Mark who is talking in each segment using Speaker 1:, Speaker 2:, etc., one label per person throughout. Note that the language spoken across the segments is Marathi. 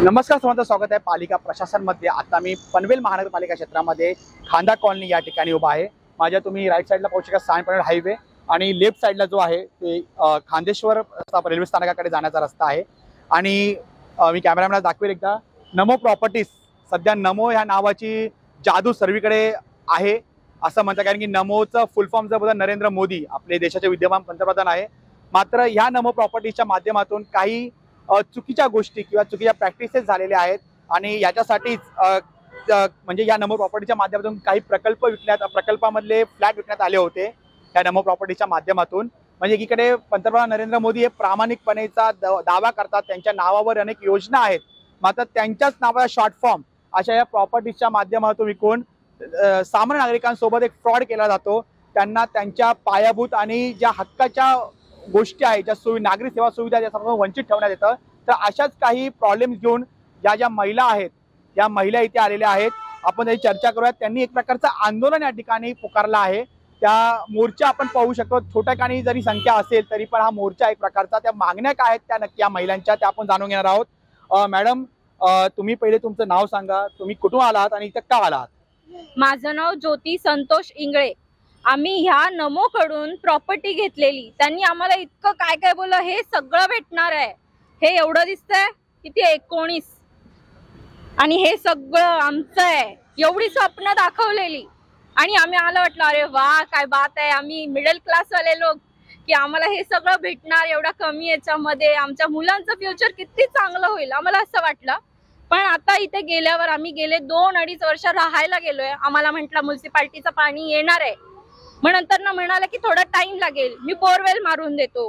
Speaker 1: नमस्कार सर्वांचं स्वागत आहे पालिका प्रशासन मध्ये। आता मी पनवेल महानगरपालिका क्षेत्रामध्ये खांदा कॉलनी या ठिकाणी उभा आहे। माझ्या तुम्ही राईट साइडला पाहू शकता सायन पनवेल हायवे आणि लेफ्ट साइडला जो आहे ते खांदेश्वर रेल्वे स्थानकाकडे जाण्याचा रस्ता आहे। आणि मी कॅमेरामॅनला दाखवेल एकदा, नमो प्रॉपर्टीज, सध्या नमो ह्या नावाची जादू सर्वीकडे आहे असं म्हणतात, कारण की नमोचं फुल फॉर्म जर बघा नरेंद्र मोदी आपले देशाचे विद्यमान पंतप्रधान आहे। मात्र ह्या नमो प्रॉपर्टीजच्या माध्यमातून काही चुकीच्या गोष्टी किंवा चुकीच्या प्रॅक्टिसेस झालेल्या आहेत आणि याच्यासाठीच म्हणजे या नमो प्रॉपर्टीच्या माध्यमातून काही प्रकल्पामधले फ्लॅट विकण्यात आले होते या नमो प्रॉपर्टीच्या माध्यमातून। म्हणजे एकीकडे पंतप्रधान नरेंद्र मोदी हे प्रामाणिकपणेचा दावा करतात, त्यांच्या नावावर अनेक योजना आहेत, मात्र त्यांच्याच नावाचा शॉर्ट फॉर्म अशा या प्रॉपर्टीच्या माध्यमातून विकून सामान्य नागरिकांसोबत एक फ्रॉड केला जातो। त्यांना त्यांच्या पायाभूत आणि ज्या हक्काच्या गोष्टी आहेत, ज्या नागरी सेवा सुविधा ज्यापासून वंचित ठेवण्यात येतं। तर अशाच काही प्रॉब्लेम्स घेऊन ज्या महिला आहेत, या महिला इथे आलेल्या आहेत, आपण त्याची चर्चा करूयात। त्यांनी एक प्रकारचं आंदोलन या ठिकाणी पुकारलं आहे। त्या मोर्चा आपण पाहू शकतो, छोट्याखानी जरी संख्या असेल तरी पण हा मोर्चा एक प्रकारचा, त्या मागण्या काय आहेत त्या नक्की या महिलांच्या त्या आपण जाणून घेणार आहोत। मॅडम, तुम्ही पहिले तुमचं नाव सांगा, तुम्ही कुठून आलात आणि इथे का आलात?
Speaker 2: माझं नाव ज्योती संतोष इंगळे। आम्ही ह्या नमो कडून प्रॉपर्टी घेतलेली, त्यांनी आम्हाला इतकं काय काय बोललं, हे सगळं भेटणार आहे, हे एवढं दिसतंय किती 19 आणि हे सगळं आमचं आहे, एवढी स्वप्न दाखवलेली। आणि आम्ही आलं वाटलं अरे वा काय बात आहे, आम्ही मिडल क्लास वाले लोक की आम्हाला हे सगळं भेटणार एवढ्या कमी याच्यामध्ये, आमच्या मुलांचं फ्युचर किती चांगलं होईल आम्हाला असं वाटलं। पण आता इथे गेल्यावर आम्ही गेले 2-2.5 वर्ष राहायला गेलोय। आम्हाला म्हटलं म्युन्सिपाल्टीचं पाणी येणार आहे, मग नंतर ना म्हणाला की थोडा टाइम लागेल, मी बोरवेल मारून देतो,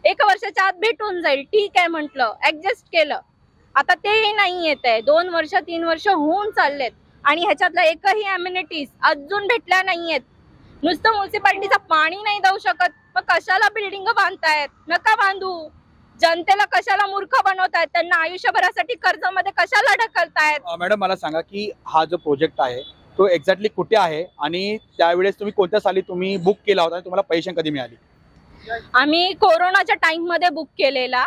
Speaker 2: 1 वर्षाच्या आत भेटून जाईल, ठीक आहे म्हटलं, ऍडजस्ट केलं। आता तेही नाही येत आहे, 2 वर्ष 3 वर्ष होऊन चाललेत आणि ह्याच्यातला एकही अम्युनिटीज अजून भेटल्या नाहीयेत। नुसतं म्युन्सिपाल्टीचं पाणी नाही देऊ शकत, मग कशाला बिल्डिंग बांधतायत? नका बांधू। जनतेला कशाला मूर्ख बनवतायत, त्यांना आयुष्यभरासाठी कर्जामध्ये कशाला ढकलतायत?
Speaker 1: मॅडम मला सांगा की हा जो प्रोजेक्ट आहे तो एक्झॅक्टली कुठे आहे आणि त्यावेळेस तुम्ही कोणत्या साली तुम्ही बुक केला होता आणि तुम्हाला पैसे कधी मिळाले?
Speaker 2: आम्ही कोरोनाच्या टाइम मध्ये बुक केलेला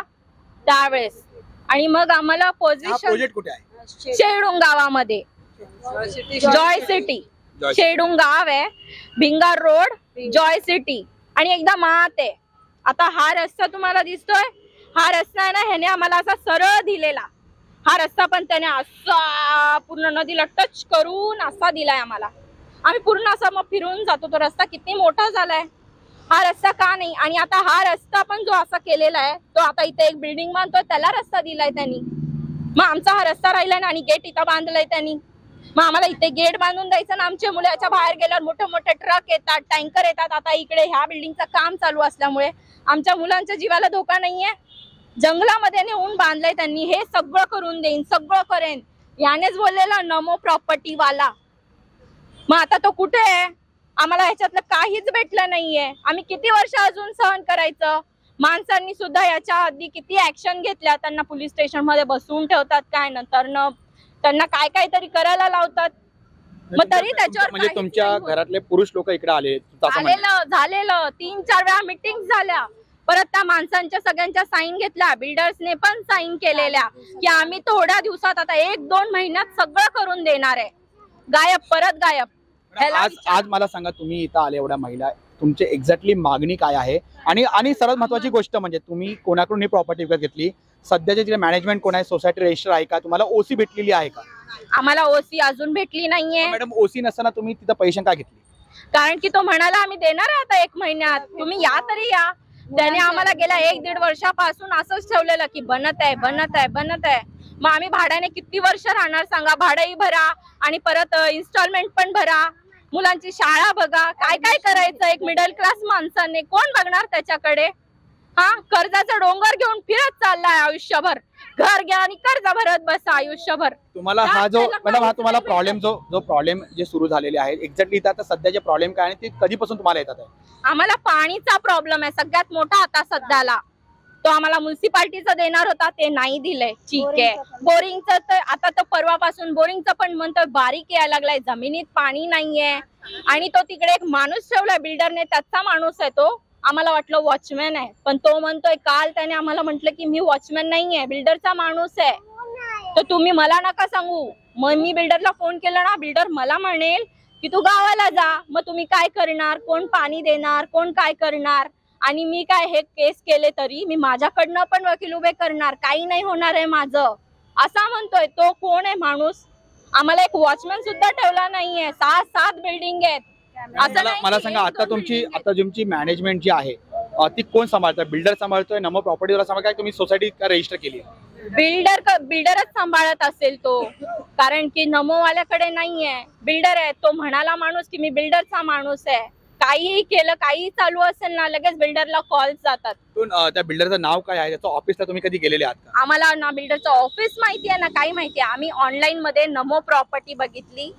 Speaker 2: त्यावेळेस, आणि मग आम्हाला पोझिशन
Speaker 1: प्रोजेक्ट कुठे आहे?
Speaker 2: शेडूंग गावामध्ये, जॉय सिटी शेडूंग गाव आहे, भिंगार रोड, जॉय सिटी, आणि एकदा मात आहे। आता हा रस्ता तुम्हाला दिसतोय, हा रस्ता आहे ना, ह्याने आम्हाला असा सरळ दिलेला, हा रस्ता पण त्याने असा पूर्ण नदीला टच करून असा दिलाय आम्हाला। आम्ही पूर्ण असा मग फिरून जातो, तो रस्ता किती मोठा झालाय, हा रस्ता का नाही? आणि आता हा रस्ता पण जो असा केलेला आहे, तो आता इथे एक बिल्डिंग बांधतोय त्याला रस्ता दिलाय त्यांनी, मग आमचा हा रस्ता राहिलाय ना, आणि गेट इथं बांधलाय त्यांनी, मग आम्हाला इथे गेट बांधून द्यायचं ना, आमच्या मुलाच्या बाहेर गेल्यावर मोठे मोठे ट्रक येतात, टँकर येतात। आता इकडे ह्या बिल्डिंगचं काम चालू असल्यामुळे आमच्या मुलांच्या जीवाला धोका नाहीये, जंगलामध्ये नेऊन बांधलंय त्यांनी, हे सगळं करून देईन, सगळं करेन, यानेच बोललेला नमो प्रॉपर्टी वाला। मग आता तो कुठे आहे? आम्हाला ह्याच्यातलं काहीच भेटलं नाहीये, आम्ही किती वर्ष अजून सहन करायचं? माणसांनी सुद्धा याच्या आधी किती ऍक्शन घेतल्या, त्यांना पोलीस स्टेशन मध्ये बसवून ठेवतात, काय नंतर त्यांना काय काय तरी करायला लावतात, मग तरी त्याच्यावर
Speaker 1: म्हणजे तुमच्या घरातले पुरुष लोक इकडे आले?
Speaker 2: झालेलं 3-4 वेळा मीटिंग झाल्या, परत त्या माणसांच्या सगळ्यांच्या साईन घेतल्या, बिल्डर्सने पण साईन केलेल्या की आम्ही थोड्या दिवसात आता 1-2 महिन्यात सगळं करून देणार आहे। गायब, परत गायब।
Speaker 1: आज मला सांगा, तुम्ही इथं आले एवढ्या महिला, तुमची एक्झॅक्टली मागणी काय आहे? आणि सर्वात महत्वाची गोष्ट म्हणजे तुम्ही कोणाकडून ही प्रॉपर्टी विकत घेतली? सध्याचे जे मॅनेजमेंट कोण आहे, सोसायटी रजिस्टर आहे का, तुम्हाला ओसी भेटलेली आहे का?
Speaker 2: आम्हाला ओसी अजून भेटली नाहीये।
Speaker 1: मॅडम, ओसी नसताना तुम्ही तिथं पैसे का घेतले?
Speaker 2: कारण की तो म्हणाला आम्ही देणार आहे आता 1 महिन्यात, तुम्ही या तरी या। त्याने आम्हाला गेल्या 1-1.5 वर्षापासून असंच ठेवलेलं की बनत आहे बनत आहे बनत आहे। मग आम्ही भाड्याने किती वर्ष राहणार सांगा? भाडंही भरा आणि परत इन्स्टॉलमेंट पण भरा, मुलांची शाळा बघा, काय काय करायचं? एक मिडल क्लास माणसाने कोण बघणार त्याच्याकडे? हा, कर्जाचा डोंगर घेऊन फिरत चाललाय आयुष्यभर, घर घ्या आणि कर्ज भरत बसा आयुष्यभर।
Speaker 1: तुम्हाला हा जो मॅडम, हा तुम्हाला प्रॉब्लेम जो प्रॉब्लेम जे सुरू झालेले आहेत एक्झॅक्टली इथं आता सध्याचे प्रॉब्लेम काय आणि ते कधीपासून तुम्हाला येतात आहे?
Speaker 2: आम्हाला पाणीचा प्रॉब्लेम आहे सगळ्यात मोठा आता सध्याला, तो आम्हाला म्युन्सिपाल्टीचं देणार होता, ते नाही दिलंय, ठीक आहे। बोरिंगचं तर आता तो परवापासून बोरिंगचं पण म्हणतोय बारीक यायला लागलाय, जमिनीत पाणी नाहीये, आणि तो तिकडे एक माणूस ठेवलाय बिल्डरने, त्याचा माणूस आहे तो, आम्हाला वाटलं वॉचमॅन आहे, पण तो म्हणतोय, काल त्याने आम्हाला म्हटलं की मी वॉचमॅन नाहीये, बिल्डरचा माणूस आहे। तर तुम्ही मला नका सांगू. मग मी बिल्डरला फोन केला ना, बिल्डर मला म्हणेल की तू गावाला जा. मग तुम्ही काय करणार, कोण पाणी देणार, कोण काय करणार. आणि मी काय हे केस केले तरी मी माझ्याकडनं पण वकील उभे करणार, काही नाही होणार आहे माझं, असा म्हणतोय. तो कोण आहे माणूस? आम्हाला एक वॉचमॅन सुद्धा ठेवला नाहीये. 6-7 बिल्डिंग आहेत. असं नाही
Speaker 1: मला
Speaker 2: की
Speaker 1: सांगा,
Speaker 2: 1-2
Speaker 1: आता तुमची मॅनेजमेंट जी आहे ती कोण सांभाळतं? बिल्डर सांभाळतोय, नमो प्रॉपर्टीवर सांभाळ, तुम्ही सोसायटी रजिस्टर केली आहे?
Speaker 2: बिल्डरच सांभाळत असेल तो, कारण की नमोवाल्याकडे नाहीये. बिल्डर आहे तो. म्हणाला माणूस की मी बिल्डरचा माणूस आहे. काहीही केलं, काही चालू असेल ना, लगेच बिल्डरला कॉल जातात.
Speaker 1: त्या बिल्डरचं नाव काय आहे, त्याचं ऑफिसला तुम्ही कधी गेलेले आहात का?
Speaker 2: आम्हाला ना बिल्डरचं ऑफिस माहिती आहे ना काही माहिती आहे. आम्ही ऑनलाईन मध्ये नमो प्रॉपर्टी बघितली,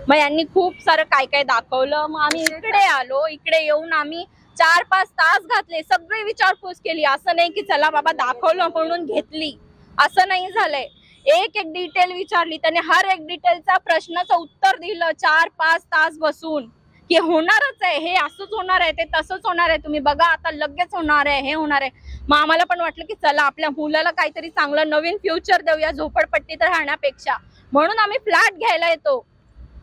Speaker 2: मग यांनी खूप सारं काय काय दाखवलं. मग आम्ही इकडे आलो. इकडे येऊन आम्ही 4-5 तास घातले, सगळे विचारपूस केली. असं नाही की चला बाबा दाखवलं म्हणून घेतली, असं नाही झालंय. एक एक डिटेल विचारली त्याने, हर एक डिटेलचा प्रश्नाचं उत्तर दिलं 4-5 तास बसून, की होणारच आहे, हे असंच होणार आहे, ते तसंच होणार आहे, तुम्ही बघा आता लगेच होणार आहे, हे होणार आहे. मग आम्हाला पण वाटलं की चला आपल्या मुलाला काहीतरी चांगलं नवीन फ्युचर देऊया झोपडपट्टीत राहण्यापेक्षा, म्हणून आम्ही फ्लॅट घ्यायला येतो.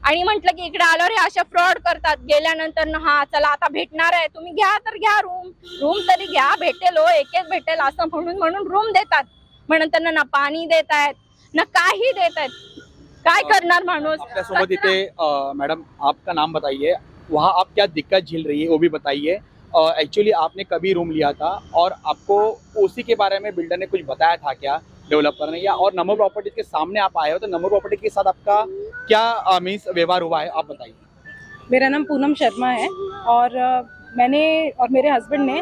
Speaker 2: आणि म्हटलं की इकडे आल्यावर हे अशा फ्रॉड करतात. गेल्यानंतर ना हा चला आता भेटणार आहे, तुम्ही घ्या तर घ्या रूम तरी घ्या, भेटेल हो, एक भेटेल असं म्हणून रूम देतात. मग नंतर ना पाणी देत आहेत ना काही देत आहेत. काय करणार माणूस?
Speaker 1: आपल्यासोबत इथे मैडम आपका नाम बताइए, वहाँ आप क्या दिक्कत झेल रही है वो भी बताइए। एक्चुअली आपने कभी रूम लिया था और आपको उसी के बारे में बिल्डर ने कुछ बताया था क्या डेवलपर ने, या और नमो प्रॉपर्टीज के सामने आप आए हो तो नमो प्रॉपर्टी के साथ आपका क्या मीन्स व्यवहार हुआ है, आप बताइए।
Speaker 3: मेरा नाम पूनम शर्मा है और मैंने और मेरे हस्बैंड ने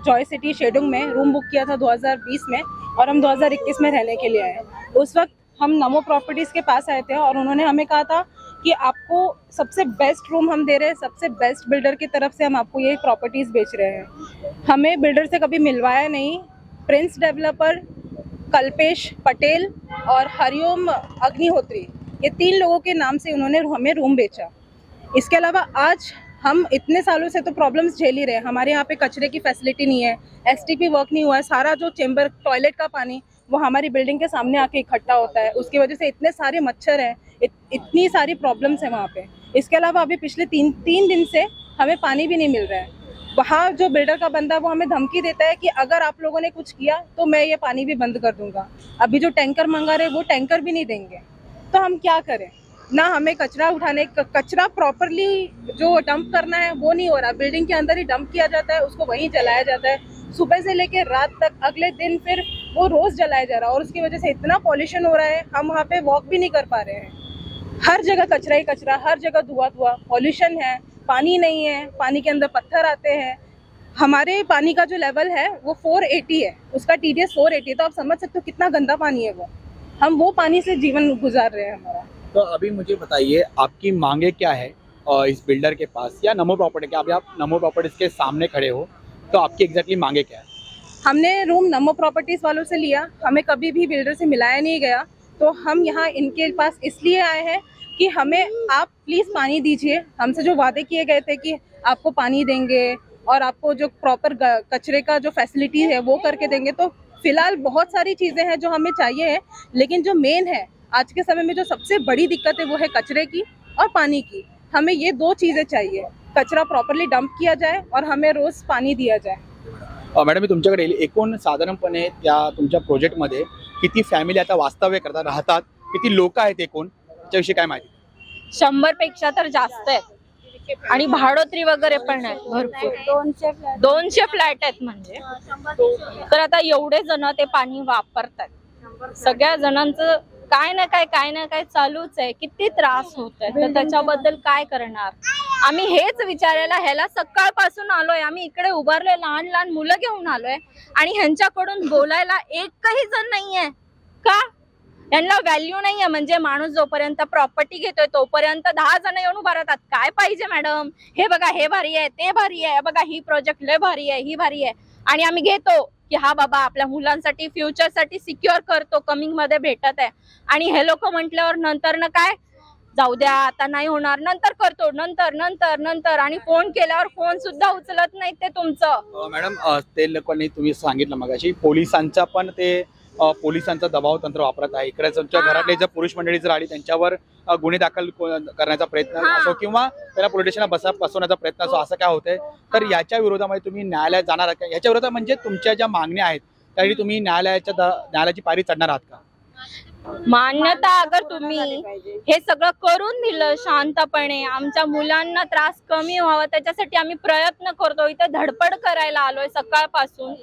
Speaker 3: जॉय सिटी शेडुंग में रूम बुक किया था 2020 में और हम 2021 में रहने के लिए आए। उस वक्त हम नमो प्रॉपर्टीज़ के पास आए थे और उन्होंने हमें कहा था कि आपको सबसे बेस्ट रूम हम दे रहे हैं, सबसे बेस्ट बिल्डर की तरफ से हम आपको ये प्रॉपर्टीज़ बेच रहे हैं। हमें बिल्डर से कभी मिलवाया नहीं। प्रिंस डेवलपर, कल्पेश पटेल और हरिओम अग्निहोत्री, ये 3 लोगों के नाम से उन्होंने हमें रूम बेचा। इसके अलावा आज हम इतने सालों से तो प्रॉब्लम्स झेल ही रहे हैं। हमारे यहाँ पे कचरे की फैसिलिटी नहीं है, एसटीपी वर्क नहीं हुआ है, सारा जो चेंबर टॉयलेट का पानी वो हमारी बिल्डिंग के सामने आके इकट्ठा होता है, उसकी वजह से इतने सारे मच्छर हैं, इतनी सारी प्रॉब्लम्स हैं वहाँ पे। इसके अलावा अभी पिछले 3 दिन से हमें पानी भी नहीं मिल रहा है। वहाँ जो बिल्डर का बंदा वो हमें धमकी देता है कि अगर आप लोगों ने कुछ किया तो मैं ये पानी भी बंद कर दूंगा। अभी जो टैंकर मंगा रहे वो टैंकर भी नहीं देंगे, तो हम क्या करें? ना हमें कचरा प्रॉपरली जो डंप करना है वो नहीं हो रहा, बिल्डिंग के अंदर ही डंप किया जाता है, उसको वहीं जलाया जाता है, सुबह से लेकर रात तक, अगले दिन फिर वो रोज जलाया जा रहा है और उसकी वजह से इतना पॉल्यूशन हो रहा है, हम वहाँ पे वॉक भी नहीं कर पा रहे हैं। हर जगह कचरा ही कचरा, हर जगह धुआं, पॉल्यूशन है, पानी नहीं है, पानी के अंदर पत्थर आते हैं। हमारे पानी का जो लेवल है वो 480 है, उसका TDS 480, तो आप समझ सकते हो कितना गंदा पानी है वो। हम वो पानी से जीवन गुजार रहे हैं हमारा।
Speaker 1: तो अभी मुझे बताइए आपकी मांगे क्या है इस बिल्डर के पास या नमो प्रॉपर्टी के? अभी आप नमो प्रॉपर्टीज के सामने खड़े हो, तो आपकी एग्जैक्टली मांगे क्या है?
Speaker 3: हमने रूम नमो प्रॉपर्टीज वालों से लिया, हमें कभी भी बिल्डर से मिलाया नहीं गया, तो हम यहाँ इनके पास इसलिए आए हैं कि हमें आप प्लीज़ पानी दीजिए। हमसे जो वादे किए गए थे कि आपको पानी देंगे और आपको जो प्रॉपर कचरे का जो फैसिलिटी है वो करके देंगे, तो फिलहाल बहुत सारी चीज़ें हैं जो हमें चाहिए है, लेकिन जो मेन है आज के समय में जो सबसे बड़ी दिक्कत है वो है कचरे की और पानी की। हमें ये 2 चीज़ें चाहिए, कचरा प्रॉपरली डंप किया जाए और हमें रोज़ पानी दिया जाए।
Speaker 1: मॅडम मी तुमच्याकडे येईल, एकूण साधारणपणे त्या तुमच्या प्रोजेक्टमध्ये किती फॅमिली आता वास्तव्य करतात, राहतात, किती लोक आहेत एकूण, त्याविषयी काय माहिती?
Speaker 2: 100 पेक्षा तर जास्त आहेत आणि भाडोत्री वगैरे पण आहेत भरपूर। 200 फ्लॅट आहेत म्हणजे। तर आता एवढे जण ते पाणी वापरतात, सगळ्या जणांचं काय ना काय चालूच आहे। किती त्रास होत आहे, तर त्याच्याबद्दल काय करणार? आम्ही हेच विचारायला ह्याला सकाळपासून आलोय, आम्ही इकडे उभारलोय, लहान मुलं घेऊन आलोय आणि ह्यांच्याकडून बोलायला एकही जण नाहीये का? यांना व्हॅल्यू नाहीये, म्हणजे माणूस जोपर्यंत प्रॉपर्टी घेतोय तोपर्यंत 10 जण येऊन उभा राहतात। काय पाहिजे मॅडम? हे बघा हे भारी आहे, ते भारी आहे, बघा ही प्रोजेक्ट लय भारी आहे, ही भारी आहे, आणि आम्ही घेतो की हा बाबा आपल्या मुलांसाठी फ्युचरसाठी सिक्युअर करतो, कमिंग मध्ये भेटत आहे। आणि हे लोक म्हटल्यावर नंतर ना काय, जाऊ द्या आता नाही होणार, नंतर करतो, नंतर आणि फोन केल्यावर फोन सुद्धा उचलत नाही ते तुमचं।
Speaker 1: मॅडम ते लोकांनी तुम्ही सांगितलं मगाशी पोलिसांचा पण ते पोलिसांचा दबाव तंत्र वापरत आहे. इकडे तुमच्या घरातले जर पुरुष मंडळी जर आली त्यांच्यावर गुन्हे दाखल करण्याचा प्रयत्न असो किंवा त्याला पोलीस स्टेशनला बसवण्याचा प्रयत्न असो, असं काय होतंय. तर याच्या विरोधामध्ये तुम्ही न्यायालयात जाणार आहात का? याच्या विरोधात म्हणजे तुमच्या ज्या मागण्या आहेत त्यासाठी तुम्ही न्यायालयाची पायरी चढणार आहात का?
Speaker 2: मान्यता अगर तुम्ही हे सगळं करून दिलं शांतपणे, आमच्या मुलांना त्रास कमी व्हावा त्याच्यासाठी आम्ही प्रयत्न करतो, इथे धडपड करायला आलोय सकाळपासून,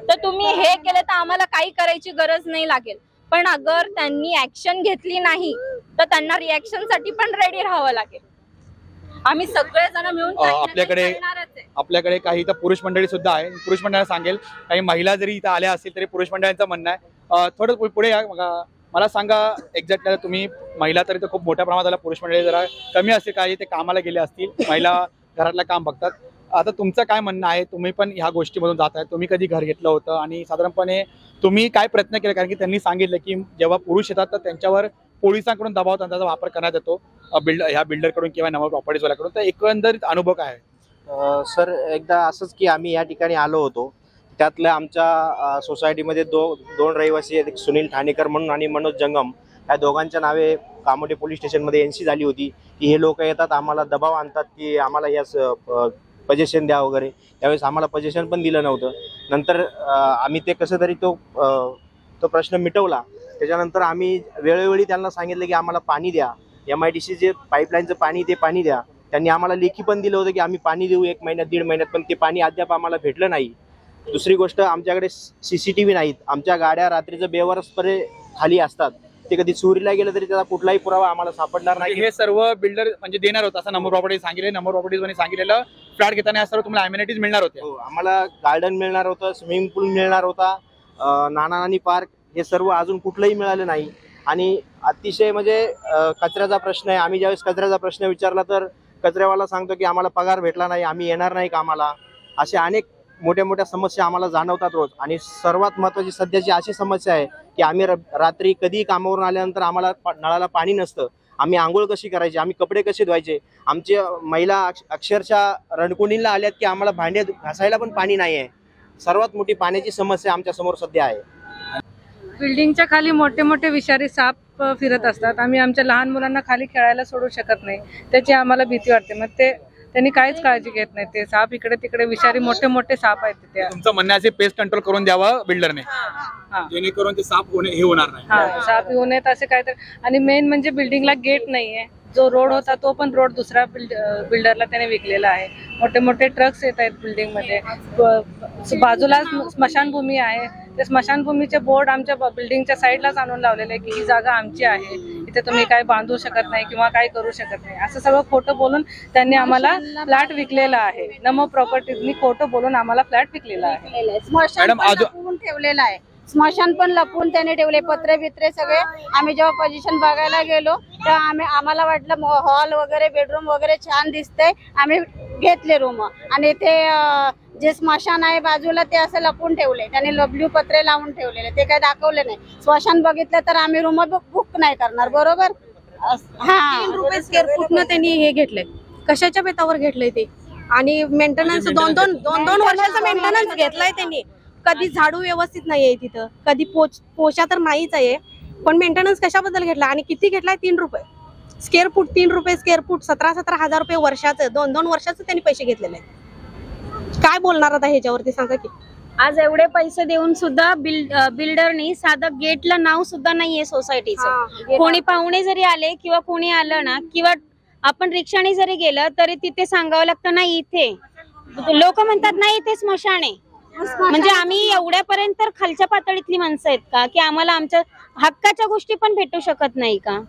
Speaker 2: तर तुम्ही हे केलं तर आम्हाला काही करायची गरज नाही लागेल. पण अगर त्यांनी ऍक्शन घेतली नाही तर त्यांना रिॲक्शन साठी पण रेडी राहावं लागेल. आम्ही सगळेजण मिळून
Speaker 1: आपल्याकडे काही इथं पुरुष मंडळी सुद्धा आहे. पुरुष मंडळाला सांगेल, काही महिला जरी इथं आल्या असतील तरी पुरुष मंडळांचं म्हणणं आहे. थोडं पुढे या, मला सांगा एक्झॅक्ट तुम्ही महिला तरी तर खूप मोठ्या प्रमाणात आला, पुरुष मंडळी जरा कमी असतील, काही ते कामाला गेले असतील, महिला घरातलं काम बघतात. आता तुमचं काय म्हणणं आहे? तुम्ही पण ह्या गोष्टीमधून जात आहे, तुम्ही कधी घर घेतलं होतं आणि साधारणपणे तुम्ही काय प्रयत्न केले? कारण की त्यांनी सांगितलं की जेव्हा पुरुष येतात तर त्यांच्यावर पोलिसांकडून दबाव तंत्राचा वापर करण्यात येतो, ह्या बिल्डरकडून किंवा नवा प्रॉपर्टीजवाल्याकडून. तर एकंदरीत अनुभव काय आहे?
Speaker 4: सर, एकदा असंच की आम्ही या ठिकाणी आलो होतो, त्यातल्या आमच्या सोसायटीमध्ये दोन रहिवासी आहेत, एक सुनील ठाणेकर म्हणून आणि मनोज जंगम, या दोघांच्या नावे कामोठे पोलीस स्टेशनमध्ये एनसी झाली होती की हे लोक येतात, आम्हाला दबाव आणतात की आम्हाला या पजेशन द्या वगैरे. त्यावेळेस आम्हाला पजेशन पण दिलं नव्हतं. नंतर आम्ही ते कसं तरी तो प्रश्न मिटवला. त्याच्यानंतर आम्ही वेळोवेळी त्यांना सांगितलं की आम्हाला पाणी द्या, MIDC जे पाईपलाईनचं पाणी ते पाणी द्या. त्यांनी आम्हाला लेखी पण दिलं होतं की आम्ही पाणी देऊ 1 महिन्यात 1.5 महिन्यात, पण ते पाणी अद्याप आम्हाला भेटलं नाही. दुसरी गोष्ट, आमच्याकडे CCTV नाहीत. आमच्या गाड्या रात्रीचं बेवारसपणे खाली असतात, ते कधी चोरीला गेलं तरी त्याचा कुठलाही पुरावा आम्हाला सापडणार नाही.
Speaker 1: हे सर्व बिल्डर म्हणजे देणार होता असं नंबर प्रॉपर्टी सांगितले. नंबर प्रॉपर्टीज सांगितलेलं फ्लॅट घेताना सर्व तुम्हाला अमेनिटीज मिळणार होते.
Speaker 4: हो, आम्हाला गार्डन मिळणार होतं, स्विमिंग पूल मिळणार होता, नाना नानी पार्क, हे सर्व अजून कुठलंही मिळालं नाही. आणि अतिशय म्हणजे कचऱ्याचा प्रश्न आहे. आम्ही ज्यावेळेस कचऱ्याचा प्रश्न विचारला तर कचऱ्यावाला सांगतो की आम्हाला पगार भेटला नाही, आम्ही येणार नाही कामाला. असे अनेक मोठ्या मोठ्या समस्या आम्हाला जाणवतात रोज. आणि सर्वात महत्त्वाची सध्याची अशी समस्या आहे की आम्ही रात्री कधीही कामावरून आल्यानंतर आम्हाला नळाला पाणी नसतं. आम्ही आंघोळ कशी करायची, आम्ही कपडे कसे धुवायचे. आमची महिला अक्षरशः रणकुंडीला आल्यात की आम्हाला भांडे घासायला पण पाणी नाही आहे. सर्वात मोठी पाण्याची समस्या आमच्या समोर सध्या आहे.
Speaker 3: बिल्डिंगच्या खाली मोठे मोठे विषारी साप फिरत असतात. आम्ही आमच्या लहान मुलांना खाली खेळायला सोडू शकत नाही, त्याची आम्हाला भीती वाटते. मग त्यांनी काहीच काळजी घेत नाही. ते साप इकडे तिकडे विषारी मोठे मोठे साप आहेत तिथे.
Speaker 1: तुमचं म्हणणं असे पेस्ट कंट्रोल करून द्यावं बिल्डरने, जेणेकरून ते साप हे होणार नाही.
Speaker 3: साप येऊ नयेत असे काहीतरी. आणि मेन म्हणजे बिल्डिंगला गेट नाहीये. जो रोड होता तो पण रोड दुसऱ्या बिल्डरला त्याने विकलेला आहे. मोठे मोठे ट्रक्स येत आहेत बिल्डिंग मध्ये. बाजूला स्मशानभूमी आहे, ते स्मशानभूमीचे बोर्ड आमच्या बिल्डिंगच्या साईडलाच आणून लावलेले आहे की ही जागा आमची आहे, इथे तुम्ही काय बांधू शकत नाही किंवा काय करू शकत नाही, असं सगळं खोटं बोलून त्यांनी आम्हाला फ्लॅट विकलेला आहे. नमो प्रॉपर्टीजनी खोटं बोलून आम्हाला फ्लॅट विकलेला आहे.
Speaker 5: ठेवलेला आहे. स्मशान पण लपवून त्याने ठेवले, पत्रे बित्रे सगळे. आम्ही जेव्हा पोझिशन बघायला गेलो तेव्हा आम्हाला वाटलं हॉल वगैरे बेडरूम वगैरे छान दिसतंय, आम्ही घेतले रूम. आणि ते जे स्मशान आहे बाजूला ते असं लपवून ठेवले, त्याने ब्ल्यू पत्रे लावून ठेवलेले, ते काय दाखवले नाही. स्मशान बघितलं तर आम्ही रूम बुक नाही करणार, बरोबर. हा,
Speaker 6: 3 रुपये स्क्वेअर फूटनं त्यांनी हे घेतलंय. कशाच्या बेतावर घेतलंय ते? आणि मेंटेनन्स दोन वर्षाचा मेंटेनन्स घेतलाय त्यांनी. कधी झाडू व्यवस्थित नाहीये तिथं, कधी पोछा तर नाहीच आहे, पण मेंटेनन्स कशाबद्दल घेतला आणि किती घेतलाय? 3 रुपये स्क्वेअर फूट. 3 रुपये स्क्वेअर फूट, 17,000 रुपये वर्षाचं. 2 वर्षाचं त्यांनी पैसे घेतलेले आहेत. काय बोलणार आता ह्याच्यावरती सांगा की?
Speaker 7: आज एवढे पैसे देऊन सुद्धा बिल्डरनी साधं गेटला नाव सुद्धा नाहीये सोसायटीचं. कोणी पाहुणे जरी आले किंवा कोणी आलं ना, किंवा आपण रिक्षाने जरी गेलं तरी तिथे सांगावं लागतं नाही इथे. लोक म्हणतात नाही इथे स्मशान आहे. म्हणजे आम्ही एवढ्यापर्यंत तर खालच्या पातळीतली माणसं आहेत का की आम्हाला आमच्या हक्काच्या गोष्टी पण भेटू शकत नाही का?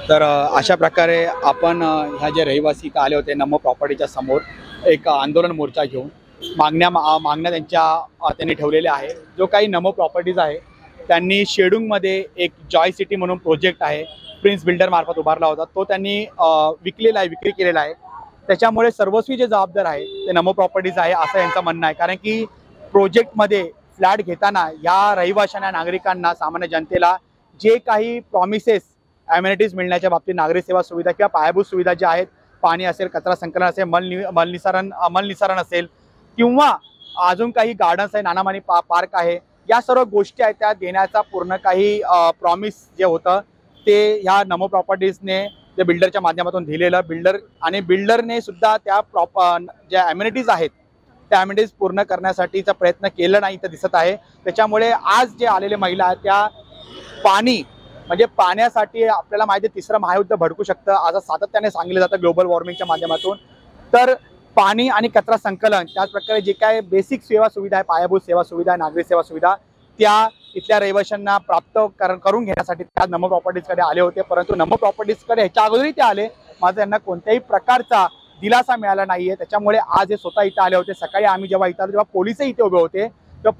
Speaker 1: तर अशा प्रकारे आपण ह्या जे रहिवासी आले होते नमो प्रॉपर्टीच्या समोर एक आंदोलन मोर्चा घेऊन मागण्या त्यांनी ठेवलेल्या आहे. जो काही नमो प्रॉपर्टीज आहे त्यांनी शेडूंगमध्ये एक जॉय सिटी म्हणून प्रोजेक्ट आहे, प्रिन्स बिल्डर मार्फत उभारला होता, तो त्यांनी विकलेला आहे, विक्री केलेला आहे. त्याच्यामुळे सर्वस्वी जे जबाबदार आहे ते नमो प्रॉपर्टीज आहे असं यांचं म्हणणं आहे. कारण की प्रोजेक्टमध्ये फ्लॅट घेताना या रहिवाशांना, नागरिकांना, सामान्य जनतेला जे काही प्रॉमिसेस ॲम्युनिटीज मिळण्याच्या बाबतीत नागरी सेवा सुविधा किंवा पायाभूत सुविधा ज्या आहेत, पाणी असेल, कचरा संकलन असेल, मल निसारण असेल किंवा अजून काही गार्डन्स आहे, नानामानी पार्क आहे, या सर्व गोष्टी आहेत त्या देण्याचा पूर्ण काही प्रॉमिस जे होतं ते ह्या नमो प्रॉपर्टीजने जे बिल्डरच्या माध्यमातून दिलेलं बिल्डरने सुद्धा त्या ज्या अम्युनिटीज आहेत त्या अम्युनिटीज पूर्ण करण्यासाठीचा प्रयत्न केला नाही तर दिसत आहे. त्याच्यामुळे आज जे आलेले महिला आहेत त्या पाण्यासाठी आपल्याला माहिती आहे तिसरं महायुद्ध भडकू शकतं आज सातत्याने सांगितलं जातं ग्लोबल वॉर्मिंगच्या माध्यमातून. तर पाणी आणि कचरा संकलन त्याच प्रकारे जे काय बेसिक सेवा सुविधा आहे पायाभूत सेवा सुविधा नागरी सेवा सुविधा त्या इथल्या रहिवाशांना प्राप्त करून घेण्यासाठी त्या नमो प्रॉपर्टीजकडे आले होते. परंतु नमो प्रॉपर्टीजकडे ह्याच्या अगोदरही ते आले मात्र त्यांना कोणत्याही प्रकारचा दिलासा मिळाला नाहीये. त्याच्यामुळे आज हे स्वतः इथं आले होते. सकाळी आम्ही जेव्हा इथं आलो तेव्हा पोलिसही इथे उभे होते तेव्हा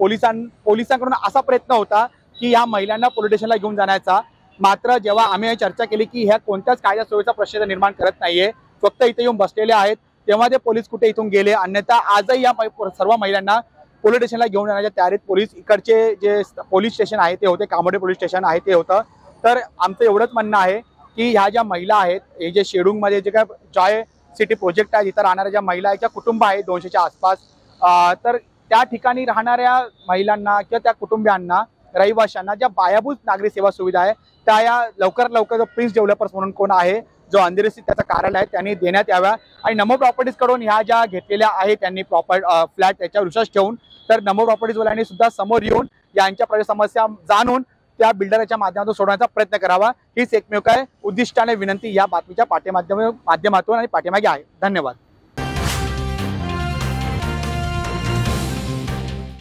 Speaker 1: पोलिसांकडून असा प्रयत्न होता की या महिलांना पोलीस स्टेशनला घेऊन जाण्याचा. मात्र जेव्हा आम्ही चर्चा केली की ह्या कोणत्याच कायदा सुव्यवस्था प्रश्न निर्माण करत नाहीये फक्त इथे येऊन बसलेले आहेत तेव्हा ते पोलीस कुठे इथून गेले. अन्यथा आजही या सर्व महिलांना पोलीस स्टेशनला घेऊन जाण्याच्या तयारीत पोलीस इकडचे जे पोलीस स्टेशन आहे ते होते कामोडे पोलीस स्टेशन आहे ते होतं. तर आमचं एवढंच म्हणणं आहे की ह्या ज्या महिला आहेत हे जे शेडूंगमध्ये जे काय जॉय सिटी प्रोजेक्ट आहे तिथं राहणाऱ्या ज्या महिला आहेत ज्या कुटुंब आहेत 200च्या आसपास तर त्या ठिकाणी राहणाऱ्या महिलांना किंवा त्या कुटुंबियांना रहिवाशांना ज्या पायाभूत नागरी सेवा सुविधा आहे त्या या लवकरात लवकर जो प्रिन्स डेव्हलपर्स म्हणून कोण आहे जो अंधेरीस्थित त्याचं कार्यालय आहे त्यांनी देण्यात याव्या. आणि नमो प्रॉपर्टीज कडून ह्या ज्या घेतलेल्या आहेत त्यांनी फ्लॅट त्याच्यावर विश्वास ठेवून तर नमो प्रॉपर्टीजवाल्यांनी सुद्धा समोर येऊन यांच्या समस्या जाणून त्या बिल्डरच्या माध्यमातून सोडवण्याचा प्रयत्न करावा हीच एकमेव काय उद्दिष्टाने विनंती या बातमीच्या माध्यमातून आणि पाठीमागे आहे. धन्यवाद.